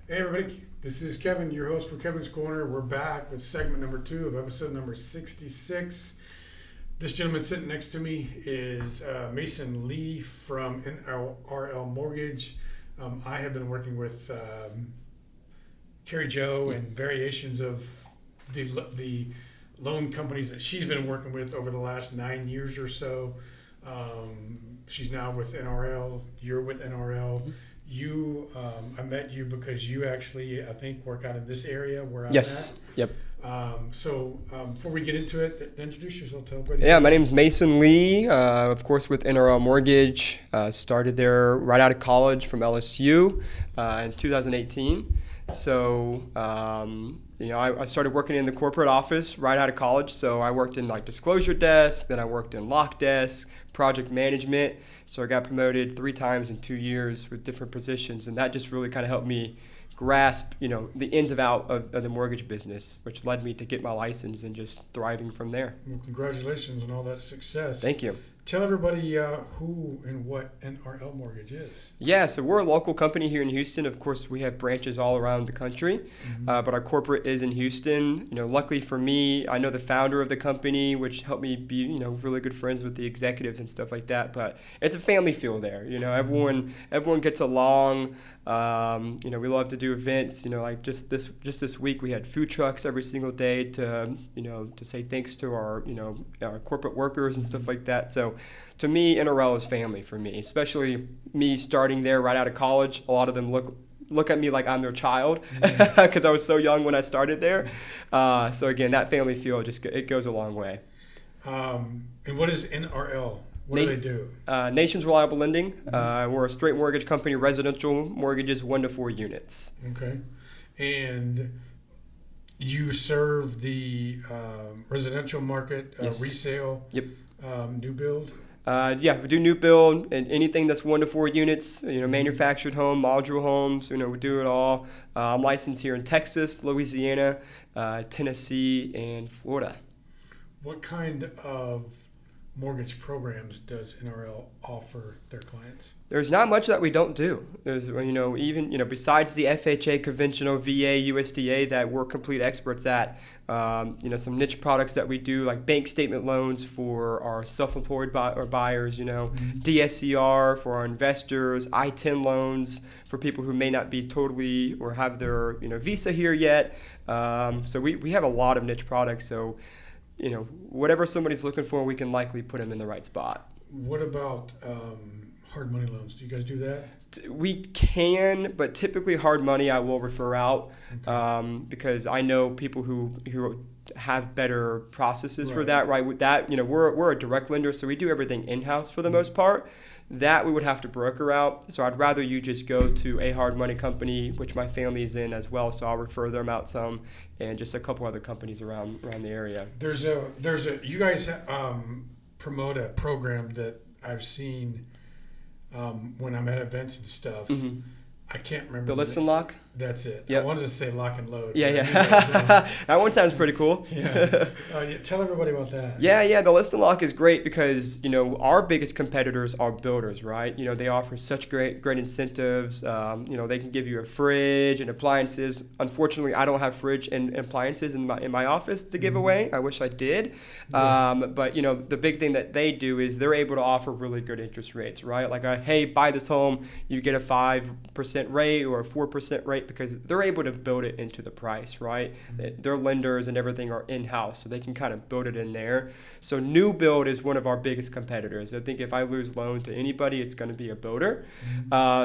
Hey everybody, this is Kevin, your host for Kevin's Corner. We're back with segment number 2 of episode number 66. This gentleman sitting next to me is Mason Lee from NRL Mortgage. I have been working with Carrie Jo and variations of the loan companies that she's been working with over the last 9 years or so. She's now with NRL. You're with NRL. I met you because you actually, I think, work out in this area where I'm Yes. at. Yep. Before we get into it, introduce yourself to everybody. Yeah, my name's Mason Lee, of course with NRL Mortgage. Started there right out of college from LSU in 2018. So, I started working in the corporate office right out of college. So I worked in like disclosure desk, then I worked in lock desk, project management. So I got promoted 3 times in 2 years with different positions. And that just really kind of helped me grasp, the ins and outs of the mortgage business, which led me to get my license and just thriving from there. Well, congratulations on all that success. Thank you. Tell everybody who and what NRL Mortgage is. Yeah, so we're a local company here in Houston. Of course, we have branches all around the country, but our corporate is in Houston. Luckily for me, I know the founder of the company, which helped me be, really good friends with the executives and stuff like that. But it's a family feel there. Everyone gets along. We love to do events. Like just this week, we had food trucks every single day to say thanks to our corporate workers and stuff like that. So to me, NRL is family for me, especially me starting there right out of college. A lot of them look at me like I'm their child because I was so young when I started there. So again, that family feel it goes a long way. And what is NRL? What do they do? Nation's Reliable Lending. We're a straight mortgage company, residential mortgages 1 to 4 units. Okay. And you serve the residential market, Yes. resale, Yep. new build? We do new build and anything that's 1 to 4 units, manufactured home, modular homes, we do it all. I'm licensed here in Texas, Louisiana, Tennessee, and Florida. What kind of mortgage programs does NRL offer their clients? There's not much that we don't do. There's, even, besides the FHA, conventional, VA, USDA that we're complete experts at, some niche products that we do like bank statement loans for our self-employed buyers, DSCR for our investors, I-10 loans for people who may not be totally or have their, visa here yet. So we have a lot of niche products. So, whatever somebody's looking for, we can likely put them in the right spot. What about hard money loans? Do you guys do that? We can, but typically hard money I will refer out because I know people who have better processes for that. Right, with that, we're a direct lender, so we do everything in-house for the most part. That we would have to broker out. So I'd rather you just go to a hard money company, which my family is in as well. So I'll refer them out some, and just a couple other companies around the area. You guys promote a program that I've seen when I'm at events and stuff. Mm-hmm. I can't remember. The list and lock? That's it. Yep. I wanted to say lock and load. Yeah. That one sounds pretty cool. Yeah. Tell everybody about that. Yeah. The list and lock is great because, our biggest competitors are builders, right? They offer such great incentives. They can give you a fridge and appliances. Unfortunately, I don't have fridge and appliances in my office to give away. I wish I did. Yeah. But, the big thing that they do is they're able to offer really good interest rates, right? Like, hey, buy this home, you get a 5% rate or a 4% rate because they're able to build it into the price, right? Their lenders and everything are in-house, so they can kind of build it in there. So new build is one of our biggest competitors. I think if I lose loan to anybody, it's going to be a builder.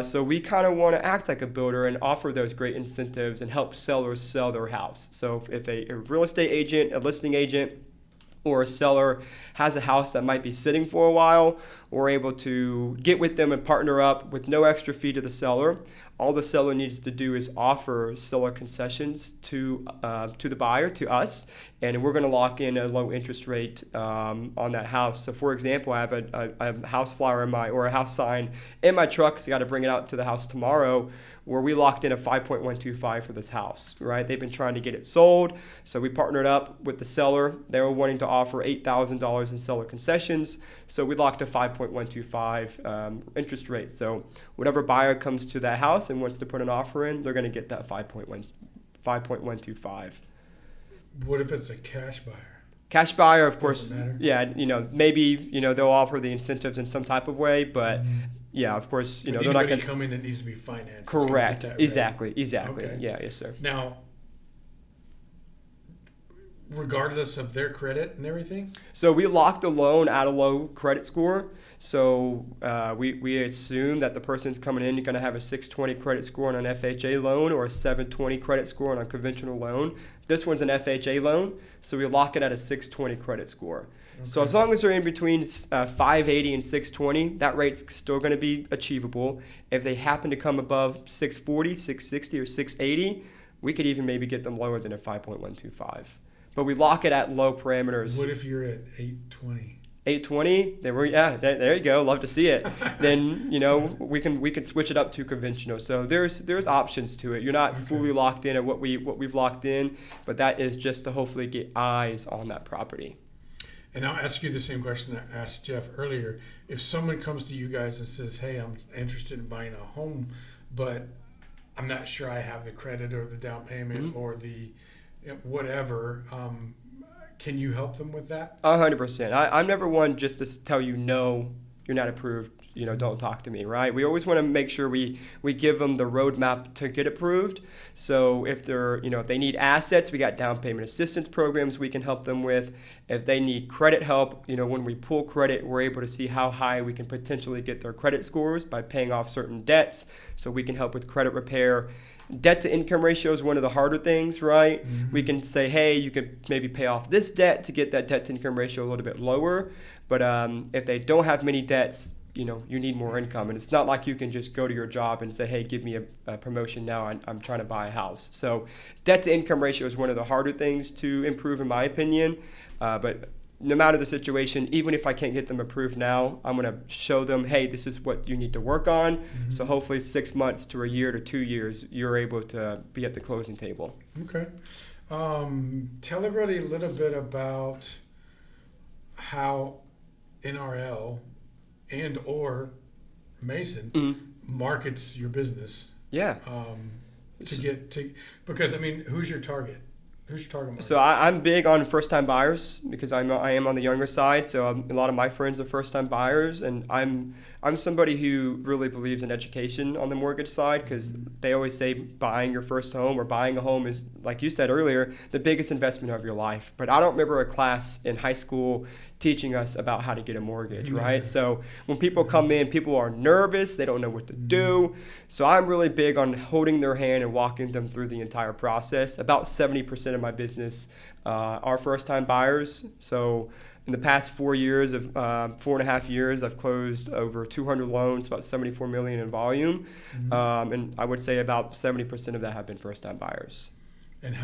So we kind of want to act like a builder and offer those great incentives and help sellers sell their house. So if a real estate agent, a listing agent, or a seller has a house that might be sitting for a while, we're able to get with them and partner up with no extra fee to the seller. All the seller needs to do is offer seller concessions to the buyer, to us, and we're going to lock in a low interest rate on that house. So, for example, I have a house flyer or a house sign in my truck because I got to bring it out to the house tomorrow, where we locked in a 5.125 for this house, right? They've been trying to get it sold, so we partnered up with the seller. They were wanting to offer $8,000 in seller concessions, so we locked a 5.125 5.125 interest rate. So whatever buyer comes to that house and wants to put an offer in, they're going to get that 5.125. What if it's a cash buyer? Cash buyer, of course, matter. yeah, maybe, they'll offer the incentives in some type of way, but yeah, of course, With they're not going to come in that needs to be financed. Correct. Right. Exactly. Okay. Yeah, yes, sir. Now, regardless of their credit and everything? So we lock the loan at a low credit score. So we assume that the person's coming in going to have a 620 credit score on an FHA loan or a 720 credit score on a conventional loan. This one's an FHA loan, so we lock it at a 620 credit score. Okay. So as long as they're in between 580 and 620, that rate's still going to be achievable. If they happen to come above 640, 660, or 680, we could even maybe get them lower than a 5.125. But we lock it at low parameters. What if you're at 820? 820, there you go. Love to see it. Then we can switch it up to conventional. So there's options to it. You're not fully locked in at what we've locked in, but that is just to hopefully get eyes on that property. And I'll ask you the same question I asked Jeff earlier. If someone comes to you guys and says, "Hey, I'm interested in buying a home, but I'm not sure I have the credit or the down payment or the whatever," can you help them with that? 100%. I'm never one just to tell you, no, you're not approved, don't talk to me, right? We always want to make sure we give them the roadmap to get approved. So if they're, if they need assets, we got down payment assistance programs we can help them with. If they need credit help, when we pull credit, we're able to see how high we can potentially get their credit scores by paying off certain debts. So we can help with credit repair. Debt to income ratio is one of the harder things, right? Mm-hmm. We can say, hey, you could maybe pay off this debt to get that debt to income ratio a little bit lower. But if they don't have many debts, you need more income. And it's not like you can just go to your job and say, hey, give me a promotion now. I'm trying to buy a house. So debt to income ratio is one of the harder things to improve, in my opinion. But no matter the situation, even if I can't get them approved now, I'm going to show them, hey, this is what you need to work on. Mm-hmm. So hopefully 6 months to a year to 2 years, you're able to be at the closing table. Okay. Tell everybody a little bit about how NRL and or Mason markets your business. Yeah. Because who's your target? Who's your target market? So I'm big on first-time buyers because I am on the younger side. So a lot of my friends are first-time buyers, and I'm somebody who really believes in education on the mortgage side because they always say buying your first home or buying a home is, like you said earlier, the biggest investment of your life. But I don't remember a class in high school teaching us about how to get a mortgage, right? So when people come in, people are nervous, they don't know what to do. So I'm really big on holding their hand and walking them through the entire process. About 70% of my business are first-time buyers. So in the past 4 years, 4.5 years, I've closed over 200 loans, about $74 million in volume. And I would say about 70% of that have been first-time buyers. And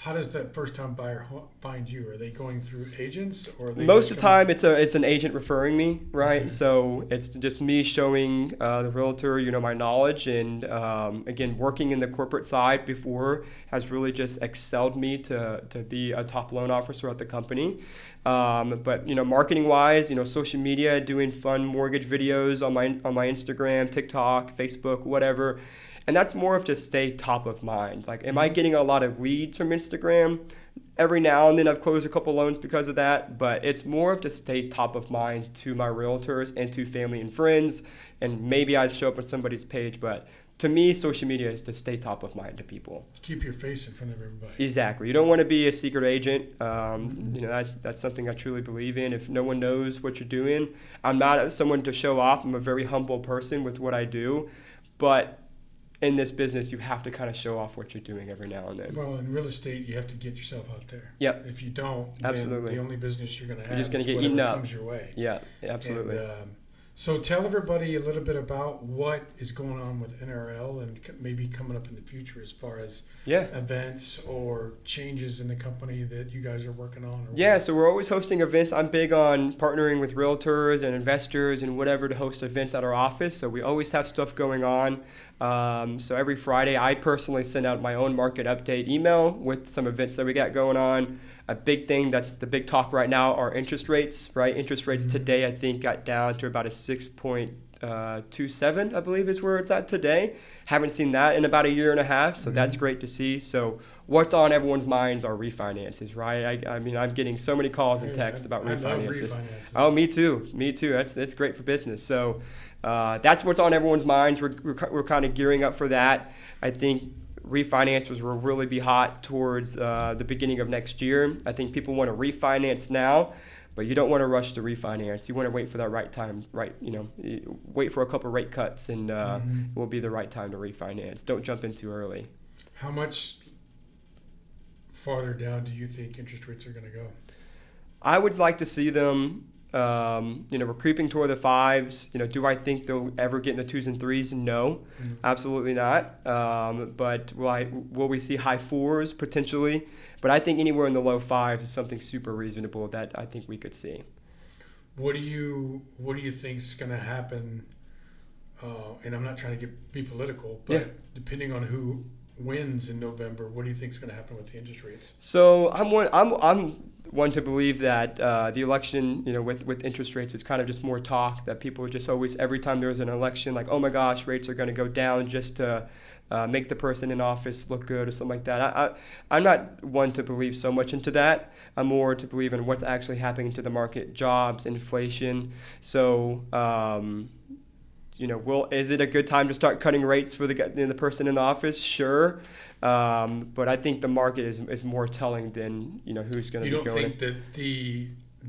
how does that first-time buyer find you? Are they going through agents, or most of the time it's an agent referring me, right? Okay. So it's just me showing the realtor, my knowledge, and again, working in the corporate side before has really just excelled me to be a top loan officer at the company. But marketing-wise, social media, doing fun mortgage videos on my Instagram, TikTok, Facebook, whatever. And that's more of to stay top of mind. Like, am I getting a lot of leads from Instagram? Every now and then I've closed a couple loans because of that, but it's more of to stay top of mind to my realtors and to family and friends. And maybe I show up on somebody's page, but to me, social media is to stay top of mind to people. Keep your face in front of everybody. Exactly. You don't want to be a secret agent. That's something I truly believe in. If no one knows what you're doing, I'm not someone to show off. I'm a very humble person with what I do, but in this business, you have to kind of show off what you're doing every now and then. Well, in real estate, you have to get yourself out there. Yep. If you don't, absolutely, then the only business you're going to have just is get eaten up. Comes your way. Yeah, absolutely. And, so tell everybody a little bit about what is going on with NRL and maybe coming up in the future as far as events or changes in the company that you guys are working on. So we're always hosting events. I'm big on partnering with realtors and investors and whatever to host events at our office. So we always have stuff going on. So every Friday, I personally send out my own market update email with some events that we got going on. A big thing that's the big talk right now are interest rates, right? Interest rates today, I think, got down to about a 6.27, I believe is where it's at today. Haven't seen that in about a year and a half, so that's great to see. So what's on everyone's minds are refinances, right? I mean, I'm getting so many calls and texts about refinances. I love refinances. Oh, me too. That's great for business. So that's what's on everyone's minds. We're kind of gearing up for that. I think refinances will really be hot towards the beginning of next year. I think people want to refinance now, but you don't want to rush to refinance. You want to wait for that right time, right? Wait for a couple rate cuts, and it will be the right time to refinance. Don't jump in too early. How much farther down do you think interest rates are going to go? I would like to see them. We're creeping toward the 5s. Do I think they'll ever get in the 2s and 3s? No, absolutely not. But will we see high 4s potentially? But I think anywhere in the low 5s is something super reasonable that I think we could see. What do you think is going to happen? And I'm not trying to be political, but depending on who wins in November, what do you think is going to happen with the interest rates? So I'm one to believe that the election, with interest rates, is kind of just more talk, that people just always, every time there's an election, like, oh my gosh, rates are going to go down just to make the person in office look good or something like that. I'm not one to believe so much into that. I'm more to believe in what's actually happening to the market, jobs, inflation. So, is it a good time to start cutting rates for the person in the office? Sure. But I think the market is more telling than who's going to be going. You don't think that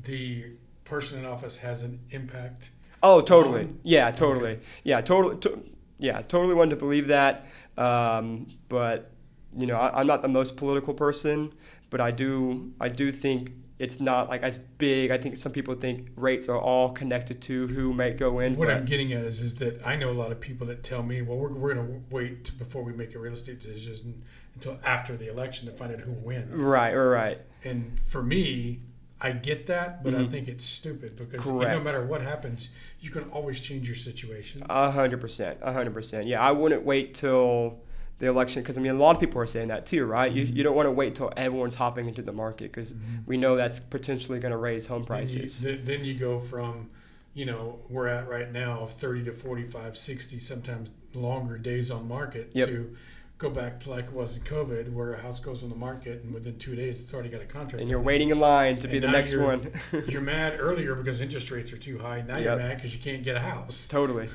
the person in office has an impact? Oh, totally. Yeah, totally. Okay. Yeah, totally want to believe that. But I'm not the most political person, but I do think it's not like as big. I think some people think rates are all connected to who might go in. What I'm getting at is that I know a lot of people that tell me, well, we're going to wait before we make a real estate decision until after the election to find out who wins. Right. And for me, I get that, but I think it's stupid because no matter what happens, you can always change your situation. 100%. Yeah, I wouldn't wait till the election, because a lot of people are saying that too, right? You don't want to wait till everyone's hopping into the market, because we know that's potentially going to raise home prices. Then you go from, we're at right now 30 to 45, 60, sometimes longer days on market to go back to like it was in COVID, where a house goes on the market and within 2 days it's already got a contract. And you're waiting in line to be the next one. You're mad earlier because interest rates are too high. Now you're mad because you can't get a house. Totally.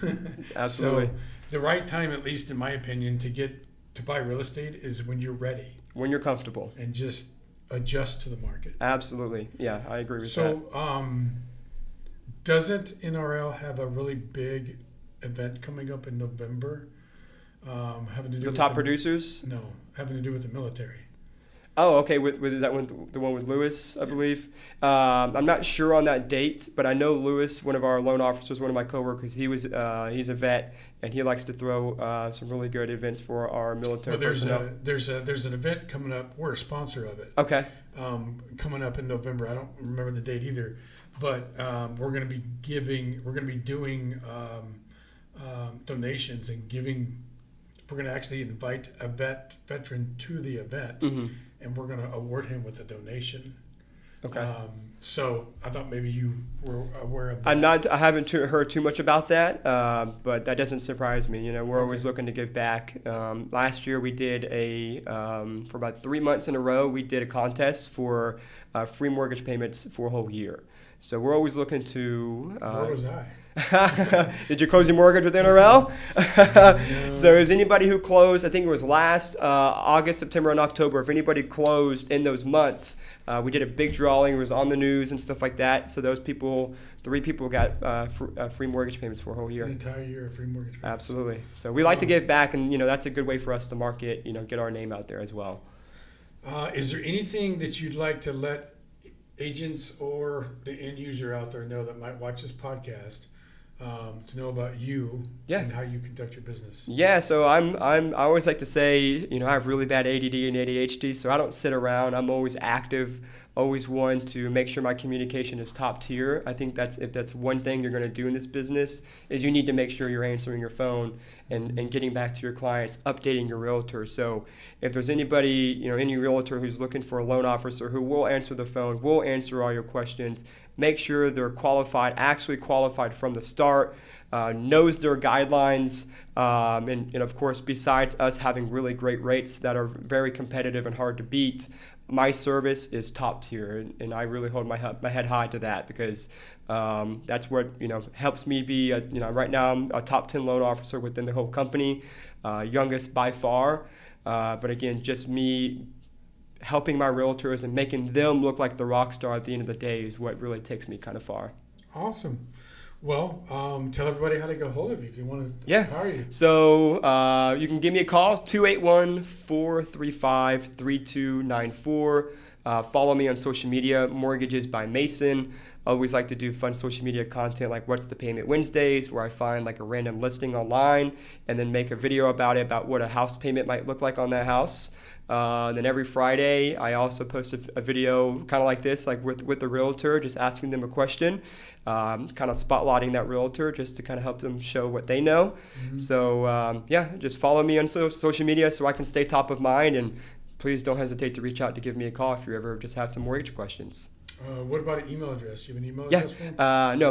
Absolutely. So the right time, at least in my opinion, to buy real estate is when you're ready. When you're comfortable. And just adjust to the market. Absolutely. Yeah, I agree with that. So doesn't NRL have a really big event coming up in November? Having to do with top producers? No, having to do with the military. Oh, okay. With that one, the one with Lewis, I believe. I'm not sure on that date, but I know Lewis, one of our loan officers, one of my coworkers. He's a vet, and he likes to throw some really good events for our military personnel. There's an event coming up. We're a sponsor of it. Okay. Coming up in November. I don't remember the date either, but we're going to be doing donations and giving. We're going to actually invite a veteran to the event, and we're going to award him with a donation. Okay. So I thought maybe you were aware of that. I haven't heard too much about that, but that doesn't surprise me. We're always looking to give back. Last year we did for about 3 months in a row, we did a contest for free mortgage payments for a whole year. So we're always looking to. Where was I? Did you close your mortgage with NRL? No. So is anybody who closed, I think it was last August, September, and October, if anybody closed in those months, we did a big drawing. It was on the news and stuff like that. So those people, 3 people got free mortgage payments for a whole year. An entire year of free mortgage payments. Absolutely. So we like to give back, and that's a good way for us to market, get our name out there as well. Is there anything that you'd like to let agents or the end user out there know that might watch this podcast to know about you and how you conduct your business? Yeah, so I always like to say, I have really bad ADD and ADHD, so I don't sit around. I'm always active always one to make sure my communication is top tier. I think if that's one thing you're going to do in this business, is you need to make sure you're answering your phone and getting back to your clients, updating your realtor. So if there's anybody, any realtor who's looking for a loan officer who will answer the phone, will answer all your questions, make sure they're qualified, actually qualified from the start, knows their guidelines, and of course, besides us having really great rates that are very competitive and hard to beat, my service is top tier, and I really hold my head high to that, because that's what helps me be. Right now I'm a top 10 loan officer within the whole company, youngest by far. But again, just me helping my realtors and making them look like the rock star at the end of the day is what really takes me kind of far. Awesome. Well, tell everybody how to get a hold of you if you want to hire you. So you can give me a call, 281-435-3294. Follow me on social media, Mortgages by Mason. I always like to do fun social media content like What's the Payment Wednesdays, where I find like a random listing online and then make a video about it, about what a house payment might look like on that house. Then every Friday, I also post a video kind of like this, like with the realtor, just asking them a question, kind of spotlighting that realtor just to kind of help them show what they know. Mm-hmm. So just follow me on social media so I can stay top of mind, and please don't hesitate to reach out to give me a call if you ever just have some mortgage questions. What about an email address? Do you have an email address for me?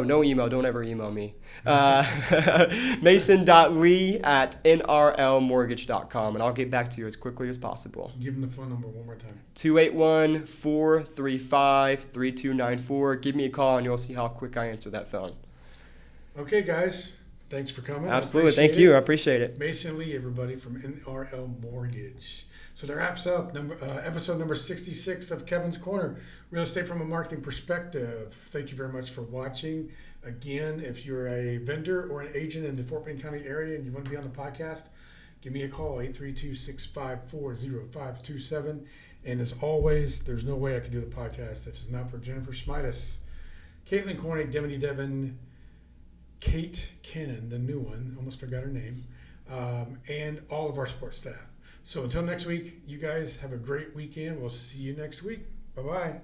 No email. Don't ever email me. Mason.lee@nrlmortgage.com, and I'll get back to you as quickly as possible. Give them the phone number one more time. 281-435-3294. Give me a call, and you'll see how quick I answer that phone. Okay, guys. Thanks for coming. Absolutely. Thank you. I appreciate it. Mason Lee, everybody, from NRL Mortgage. So that wraps up episode number 66 of Kevin's Corner, Real Estate from a Marketing Perspective. Thank you very much for watching. Again, if you're a vendor or an agent in the Fort Payne County area and you want to be on the podcast, give me a call, 832-654-0527. And as always, there's no way I could do the podcast if it's not for Jennifer Smidas, Caitlin Cornick, Demity Devon, Kate Cannon, the new one, almost forgot her name, and all of our support staff. So until next week, you guys have a great weekend. We'll see you next week. Bye-bye.